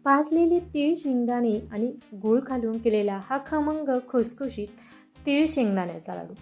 भाजलेले तीळ, शेंगदाणे आणि गूळ घालून केलेला हा खमंग खुसखुशीत तीळ शेंगदाण्याचा लाडू.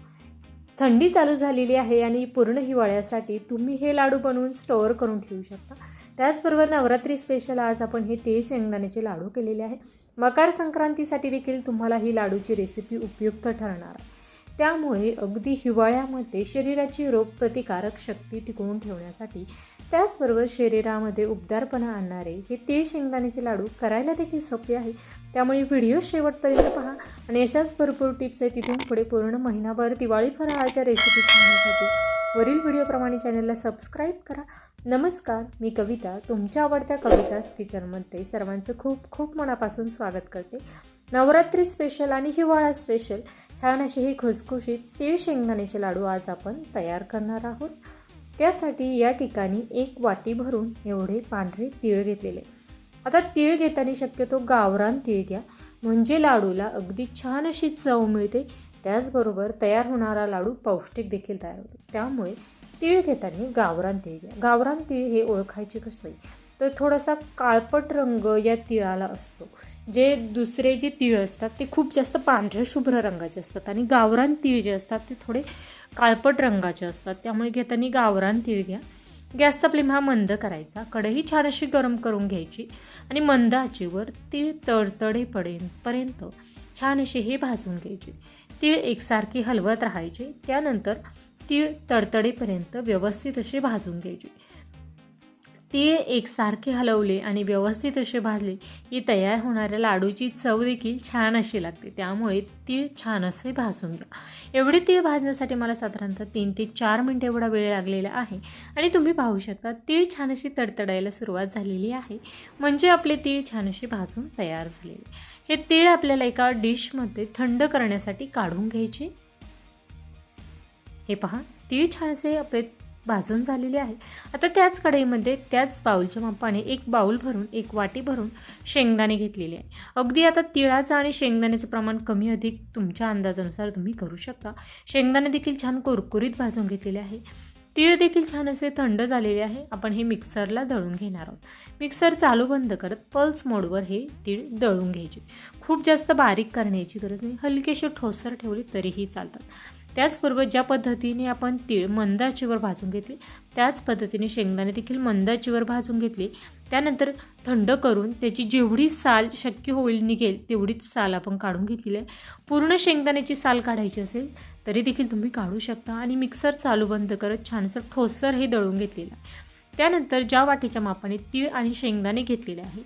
थंडी चालू झालेली आहे आणि पूर्ण हिवाळ्यासाठी तुम्ही हे लाडू बनवून स्टोअर करून ठेवू शकता. त्याचबरोबर नवरात्री स्पेशल आज आपण हे तीळ शेंगदाण्याचे लाडू केलेले आहे. मकर संक्रांतीसाठी देखील तुम्हाला ही लाडूची रेसिपी उपयुक्त ठरणार आहे. त्यामुळे अगदी हिवाळ्यामध्ये शरीराची रोगप्रतिकारक शक्ती टिकवून ठेवण्यासाठी, त्याचबरोबर शरीरामध्ये उबदारपणा आणणारे हे तीळ शेंगदाण्याचे लाडू करायला देखील सोपे आहे. त्यामुळे व्हिडिओ शेवटपर्यंत पहा आणि अशाच भरपूर टिप्स आहेत तिथून पुढे पूर्ण महिनाभर दिवाळी फराळाच्या रेसिपीज पाहण्यासाठी वरील व्हिडिओप्रमाणे चॅनलला सबस्क्राईब करा. नमस्कार, मी कविता तुमच्या आवडत्या कविताज किचनमध्ये सर्वांचं खूप खूप मनापासून स्वागत करते. नवरात्री स्पेशल आणि हिवाळा स्पेशल छान असे हे खुसखुशीत तीळ शेंगदाण्याचे लाडू आज आपण तयार करणार आहोत. त्यासाठी या ठिकाणी 1 वाटी भरून एवढे पांढरे तीळ घेतलेले. आता तीळ घेताना शक्यतो गावरान तीळ घ्या, म्हणजे लाडूला अगदी छान अशी चव मिळते. त्याचबरोबर तयार होणारा लाडू पौष्टिक देखील तयार होतो. त्यामुळे तीळ घेताना गावरान तीळ घ्या. गावरान तीळ हे ओळखायचे कसे तर थोडासा काळपट रंग या तिळाला असतो. जे दुसरे जे तीळ असतात ते खूप जास्त पांढऱ्या शुभ्र रंगाचे असतात आणि गावरान तीळ जे असतात ते थोडे काळपट रंगाचे असतात. त्यामुळे घेताना गावरान तीळ घ्या. गॅसचा फ्लेम हा मंद करायचा. कढई छान अशी गरम करून घ्यायची आणि मंद आचेवर तीळ तडतडेपर्यंत छान असे हे भाजून घ्यायचे. तीळ एकसारखे हलवत राहायचे. त्यानंतर तीळ तडतडेपर्यंत व्यवस्थित असे भाजून घ्यायचे. तीळ एकसारखे हलवले आणि व्यवस्थित असे भाजले की तयार होणाऱ्या लाडूची चव देखील छान अशी लागते. त्यामुळे तीळ छान असे भाजून घ्या. एवढे तीळ भाजण्यासाठी मला साधारणतः 3 ते 4 मिनिट एवढा वेळ लागलेला आहे. आणि तुम्ही पाहू शकता तीळ छान अशी तडतडायला सुरुवात झालेली आहे, म्हणजे आपले तीळ छान असे भाजून तयार झालेले. हे तीळ आपल्याला एका डिशमध्ये थंड करण्यासाठी काढून घ्यायचे. हे पहा, तीळ छान असे आपले भाजून झालेले आहे. आता त्याच कढईमध्ये त्याच बाउलच्या मापाने 1 बाउल भरून 1 वाटी भरून शेंगदाणे घेतलेले आहे. अगदी आता तिळाचं आणि शेंगदाण्याचं प्रमाण कमी अधिक तुमच्या अंदाजानुसार तुम्ही करू शकता. शेंगदाणे देखील छान कुरकुरीत भाजून घेतलेले आहे. तीळ देखील छान असे थंड झालेले आहे. आपण हे मिक्सरला दळून घेणार आहोत. मिक्सर चालू बंद करत पल्स मोडवर हे तीळ दळून घ्यायचे. खूप जास्त बारीक करण्याची गरज नाही, हलकेसे ठोसर ठेवले तरीही चालतात. त्याचबरोबर ज्या पद्धतीने आपण तीळ मंद आचेवर भाजून घेतले त्याच पद्धतीने शेंगदाणे देखील मंद आचेवर भाजून घेतले. त्यानंतर थंड करून त्याची जेवढी साल शक्य होईल निघेल तेवढीच साल आपण काढून घेतलेली आहे. पूर्ण शेंगदाण्याची साल काढायची असेल तरी देखील तुम्ही काढू शकता आणि मिक्सर चालू बंद करत छानसं ठोसर हे दळून घेतलेलं आहे. त्यानंतर ज्या वाटीच्या मापाने तीळ आणि शेंगदाणे घेतलेले आहे